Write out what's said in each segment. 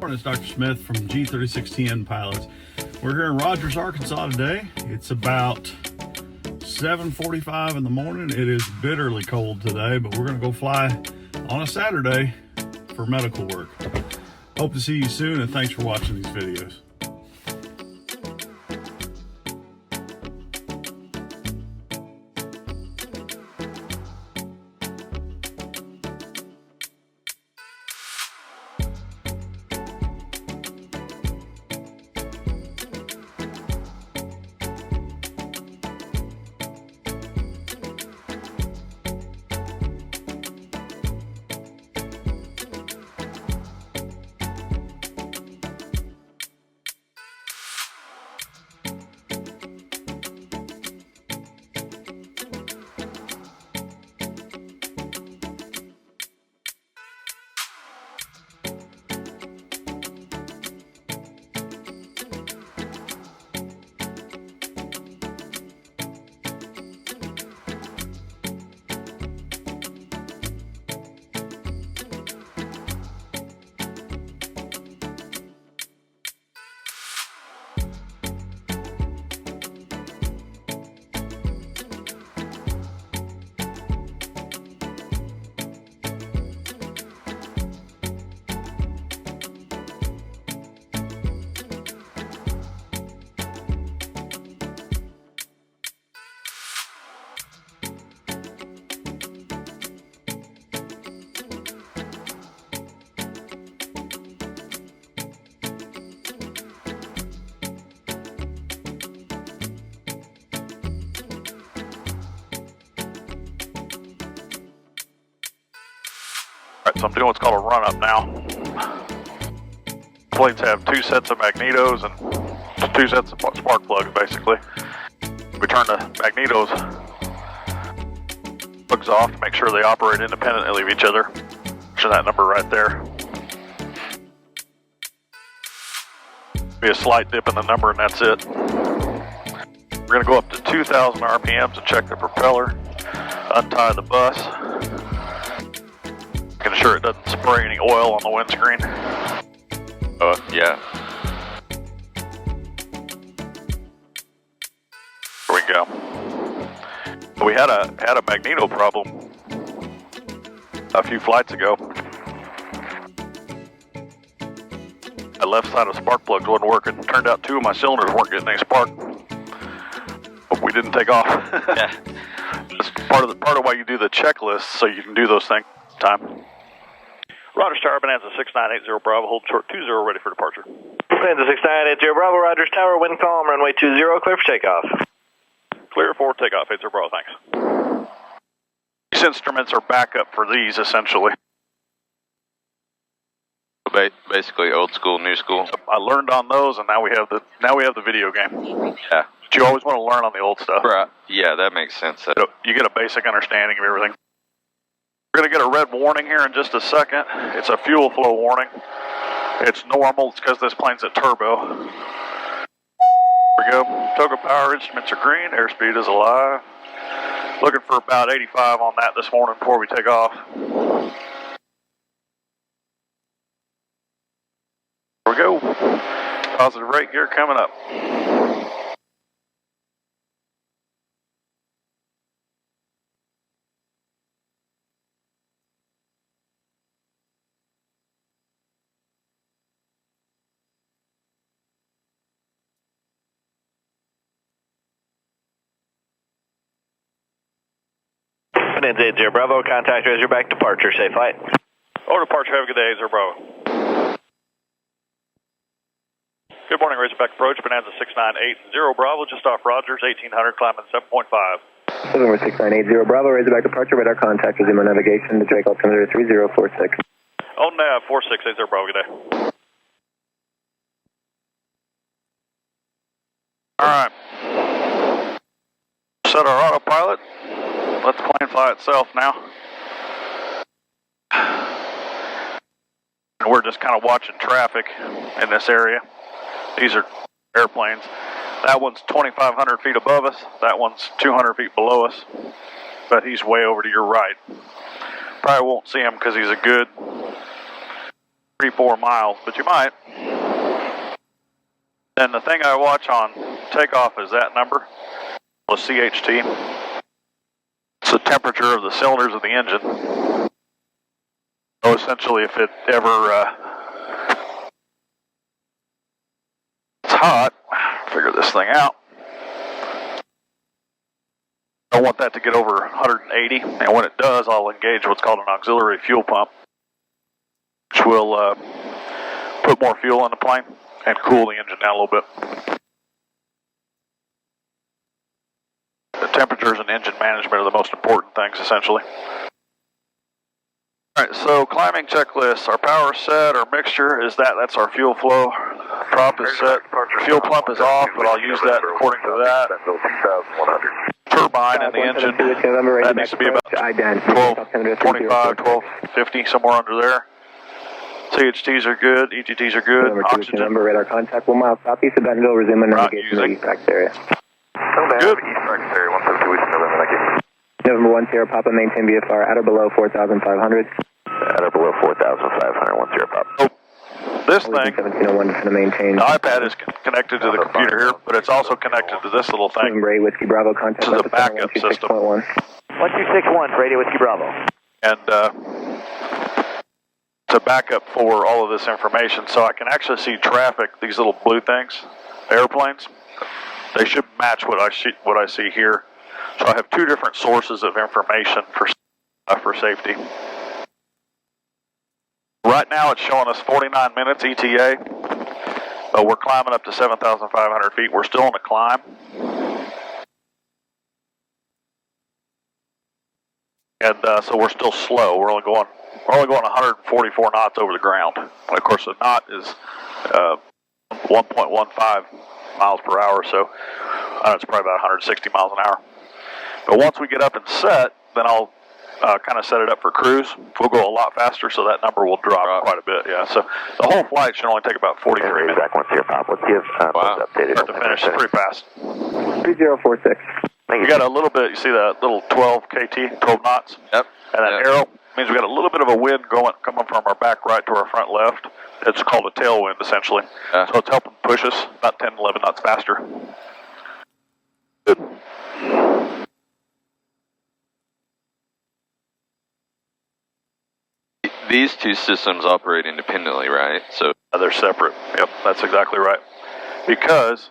morning, it's Dr. Smith from G36TN Pilots. We're here in Rogers, Arkansas today. It's about 7:45 in the morning. It is bitterly cold today, but we're going to go fly on a Saturday for medical work. Hope to see you soon, and thanks for watching these videos. Alright, so I'm doing what's called a run-up now. Planes have two sets of magnetos and two sets of spark plugs, basically. We turn the magnetos plugs off to make sure they operate independently of each other. Show that number right there. Be a slight dip in the number and that's it. We're going to go up to 2,000 RPMs and check the propeller, untie the bus. Making sure it doesn't spray any oil on the windscreen. Yeah. There we go. We had a magneto problem a few flights ago. My left side of spark plugs wasn't working. Turned out two of my cylinders weren't getting any spark. Hope we didn't take off. Yeah. It's part of why you do the checklist, so you can do those things time. Rogers Tower, Bonanza 6980 Bravo, hold short 20, ready for departure. Bonanza 6980 Bravo, Rogers Tower, wind calm, runway 20, clear for takeoff. Clear for takeoff, 80 Bravo, thanks. These instruments are backup for these, essentially. Basically old school, new school. I learned on those, and now we have the video game. Yeah. But you always want to learn on the old stuff. Right. Yeah, that makes sense. You get a basic understanding of everything. We're going to get a red warning here in just a second. It's a fuel flow warning. It's normal. It's because this plane's at turbo. Here we go. Toga power instruments are green. Airspeed is alive. Looking for about 85 on that this morning before we take off. Here we go. Positive rate gear coming up. Bonanza 80 Bravo, contact as your back departure, safe flight. Over departure, have a good day, 80 Bravo. Good morning, Razorback approach, Bonanza 6980 Bravo, just off Rogers, 1800, climbing 7.5. November 6980 Bravo, Razorback departure, radar contact, resume navigation to Drake altimeter 3046. On nav, 4680 Bravo, good day. Alright. Set our autopilot. Let the plane fly itself now. And we're just kind of watching traffic in this area. These are airplanes. That one's 2,500 feet above us. That one's 200 feet below us. But he's way over to your right. Probably won't see him because he's a good 3-4 miles, but you might. And the thing I watch on takeoff is that number, the CHT. It's the temperature of the cylinders of the engine. So essentially, if it ever it's hot, figure this thing out. I want that to get over 180, and when it does, I'll engage what's called an auxiliary fuel pump, which will put more fuel in the plane and cool the engine down a little bit. The temperatures and engine management are the most important things, essentially. Alright, so climbing checklist. Our power set, our mixture is that's our fuel flow. Prop is set. Fuel pump is off, but I'll use that according to that. Turbine in the engine, that needs to be about 1225, 1250, somewhere under there. CHTs are good, EGTs are good, oxygen. Number radar contact 1 mile southeast of Bentonville, resume navigation to the East Prax area. Good. East Prax area, 172 East November, thank you. November 1 Sierra Papa, maintain VFR at or below 4,500. At or below 4,500, 1 Sierra Papa. Oh, this thing, 1701 to maintain. the iPad is connected to the computer here, but it's also connected to this little thing. Number 8 Whiskey Bravo contact. This is a backup system. 1261 for Radio Whiskey Bravo. And it's a backup for all of this information, so I can actually see traffic, these little blue things, airplanes. They should match what I see here. So I have two different sources of information for safety. Right now it's showing us 49 minutes ETA. We're climbing up to 7,500 feet. We're still on the climb. And so we're still slow. We're only going 144 knots over the ground. And of course the knot is 1.15 miles per hour, so it's probably about 160 miles an hour. But once we get up and set, then I'll kind of set it up for cruise. We'll go a lot faster, so that number will drop quite a bit. Yeah, so the whole flight should only take about 43 minutes. Back once here, Pop. Let's give updated. Start to finish, it's pretty fast. 3046. You got a little bit. You see that little 12 KT, 12 knots. Yep. And that arrow means we got a little bit of a wind coming from our back right to our front left. It's called a tailwind, essentially. So it's helping push us about 10, 11 knots faster. Good. These two systems operate independently, right? So they're separate. Yep, that's exactly right. Because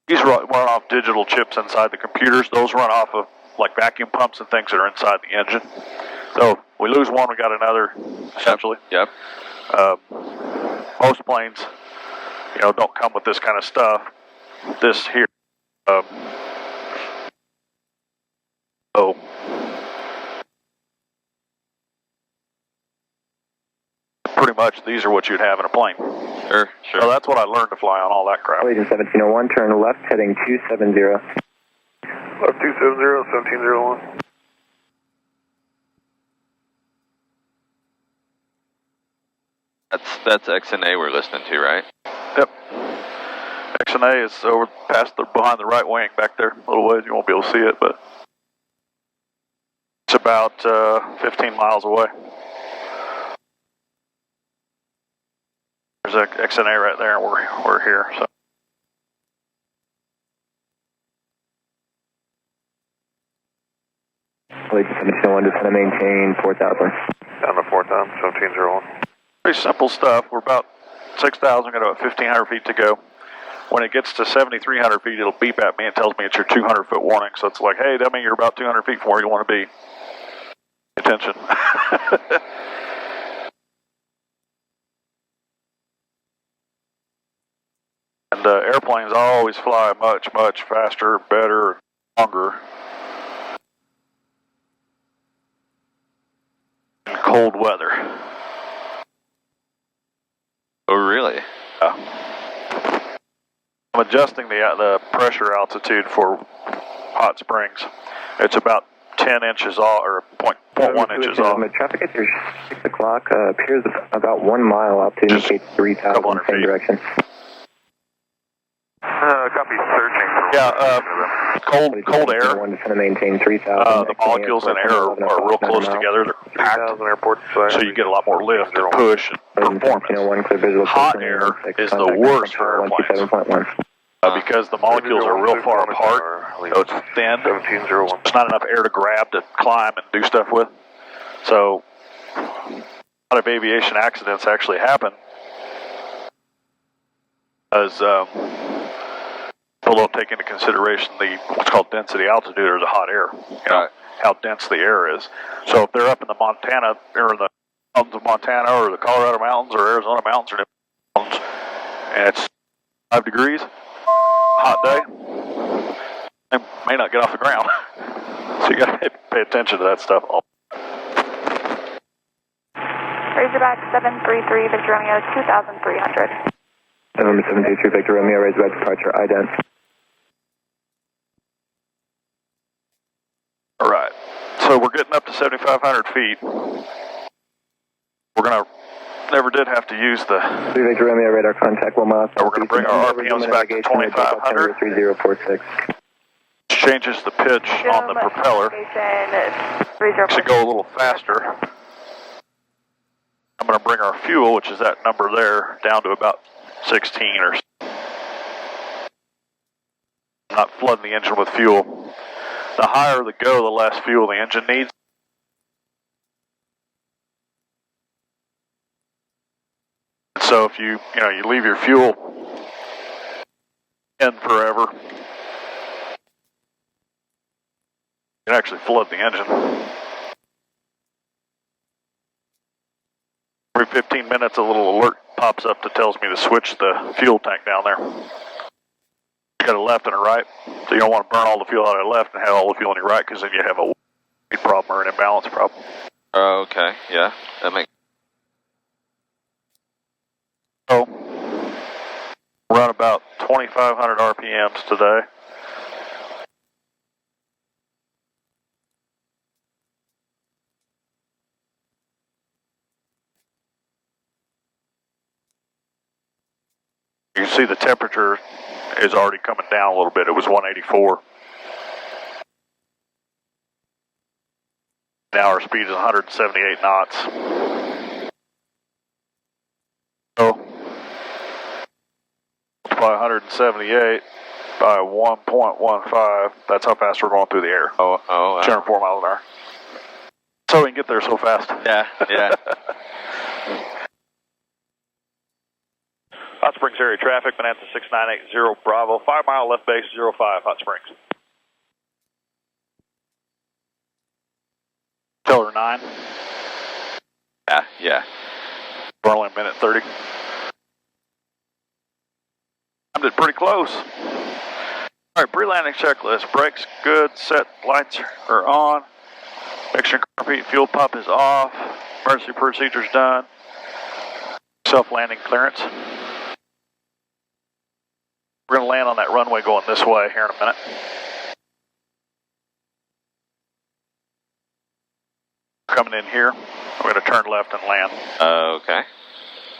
these run off digital chips inside the computers. Those run off of like vacuum pumps and things that are inside the engine. So we lose one, we got another, essentially. Yep. Most planes, don't come with this kind of stuff. This here. Pretty much, these are what you'd have in a plane. Sure. So that's what I learned to fly on all that crap. Agent 1701, turn left, heading 270. Left 270, 1701. That's XNA we're listening to, right? Yep. XNA is over behind the right wing back there, a little ways. You won't be able to see it, but it's about 15 miles away. There's XNA right there, and we're here. So. Agent 1701, just going to maintain 4,000. Down to 4,000, 1701. Pretty simple stuff. We're about 6,000, got about 1,500 feet to go. When it gets to 7,300 feet, it'll beep at me and tells me it's your 200-foot warning. So it's like, hey, that means you're about 200 feet from where you want to be. Pay attention. And airplanes always fly much, much faster, better, longer. In cold weather. Oh, really? I'm adjusting the pressure altitude for Hot Springs. It's about 10 inches off, or 0.1 inches off. Traffic at your 6 o'clock appears about 1 mile out to indicate 3,000 same direction. Copy searching for... Yeah, cold air. To maintain 3,000. The molecules in air are real close together. They're packed, 3,000 airport so you get a lot more lift and push and performance. Hot air is the worst for airplanes because the molecules are real far apart, so it's thin. 1701. There's not enough air to grab to climb and do stuff with. So a lot of aviation accidents actually happen as people don't take into consideration what's called density altitude, or the hot air. You know, how dense the air is. So if they're up in the Montana, or in the mountains of Montana, or the Colorado mountains, or Arizona mountains, or mountains, and it's 5 degrees, hot day, they may not get off the ground. So you got to pay attention to that stuff. Razorback 733, Victor Romeo 2300. November 723, Victor Romeo, Razorback departure, ident. All right, so we're getting up to 7,500 feet. We're going to, never did have to use the... 3 Victor Romeo, radar contact, 1 mile. We're going to bring our RPMs back to 2,500. 3046. Changes the pitch on the propeller. Should go a little faster. I'm going to bring our fuel, which is that number there, down to about 16 or so. I'm not flooding the engine with fuel. The higher the go, the less fuel the engine needs. So if you leave your fuel in forever, you can actually flood the engine. Every 15 minutes, a little alert pops up that tells me to switch the fuel tank down there. You got a left and a right, so you don't want to burn all the fuel out of the left and have all the fuel on your right, because then you have a weight problem or an imbalance problem. Oh, okay, yeah, that makes. So, run about 2,500 RPMs today. You can see the temperature is already coming down a little bit. It was 184. Now our speed is 178 knots. So, by 178 by 1.15, that's how fast we're going through the air. Wow. 204 miles an hour. So we can get there so fast. Yeah. Hot Springs area traffic, Bonanza 6980 Bravo, 5 mile left base, 05, Hot Springs. Tell her 9. Yeah. We're only a minute 30. I did pretty close. All right, pre-landing checklist. Brakes good, set, lights are on. Mixture carpet, fuel pump is off. Emergency procedures done. Self-landing clearance. We're going to land on that runway going this way here in a minute. Coming in here, we're going to turn left and land. Okay.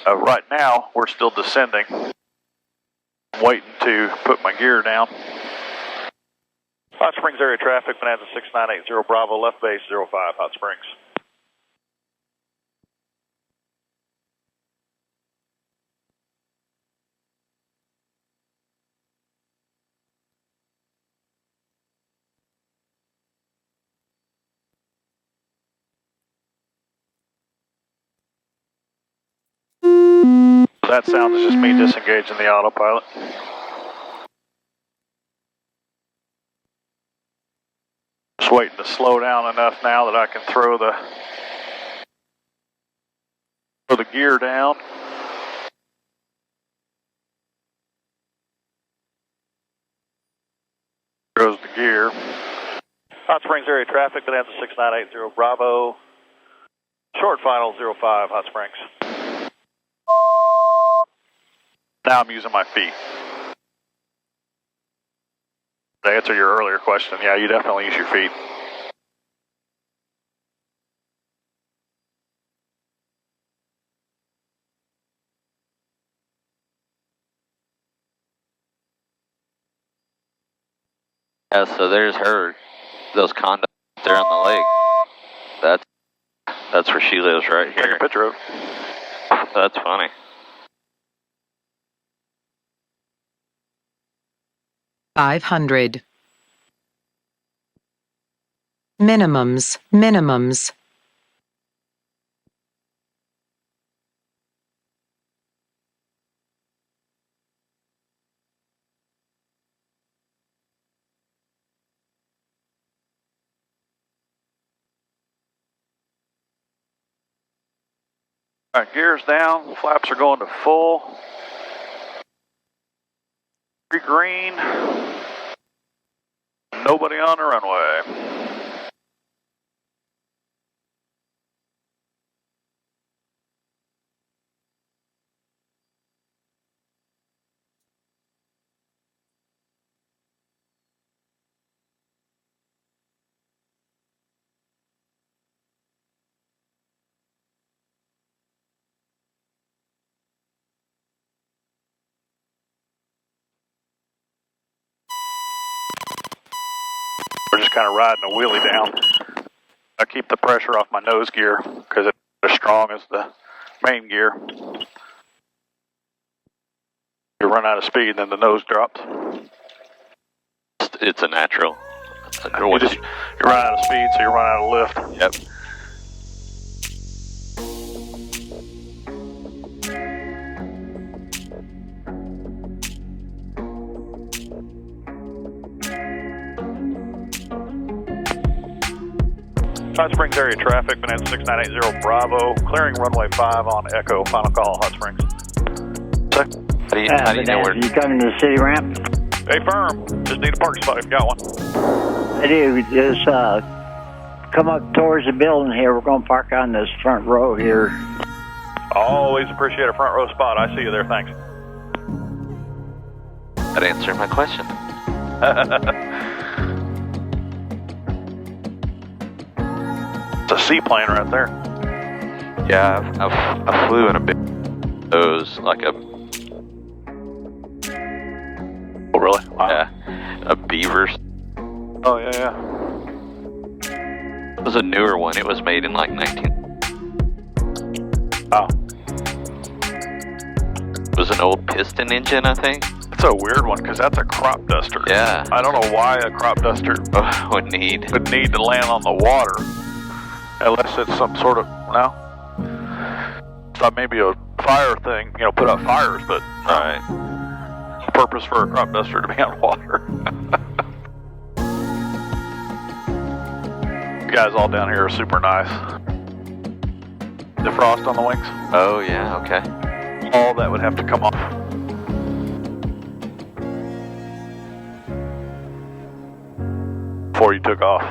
Right now, we're still descending. I'm waiting to put my gear down. Hot Springs area traffic, Bonanza 6980 Bravo, left base 05, Hot Springs. That sound is just me disengaging the autopilot. Just waiting to slow down enough now that I can throw the gear down. Goes the gear. Hot Springs area traffic, Bonanza 6980 Bravo. Short final 05, Hot Springs. Now I'm using my feet. To answer your earlier question, yeah, you definitely use your feet. Yeah, so there's her, those condos there on the lake. That's where she lives right Take here. a picture of it. That's funny. $500. Minimums. All right, gears down, flaps are going to full. Green. Nobody on the runway. We're just kind of riding a wheelie down. I keep the pressure off my nose gear because it's as strong as the main gear. You run out of speed, then the nose drops. It's a natural. You run out of speed, so you run out of lift. Yep. Hot Springs area traffic, Bonanza 6980 Bravo, clearing runway 5 on Echo, final call, Hot Springs. How do you know where? You coming to the city ramp? Hey, firm, just need a parking spot if you got one. I do. Just come up towards the building here. We're going to park on this front row here. Always appreciate a front row spot. I see you there, thanks. That answered my question. It's a seaplane right there. Yeah, I flew in a big bose, like a. Oh, really? Wow. Yeah, a beaver. Oh, yeah. It was a newer one. It was made in like 19. Wow. It was an old piston engine, I think. It's a weird one because that's a crop duster. Yeah. I don't know why a crop duster would need to land on the water. Unless it's some sort of, thought maybe a fire thing, put out fires, but right. Purpose for a crop duster to be on water. You guys all down here are super nice. The frost on the wings? Oh yeah, okay. All that would have to come off. Before you took off.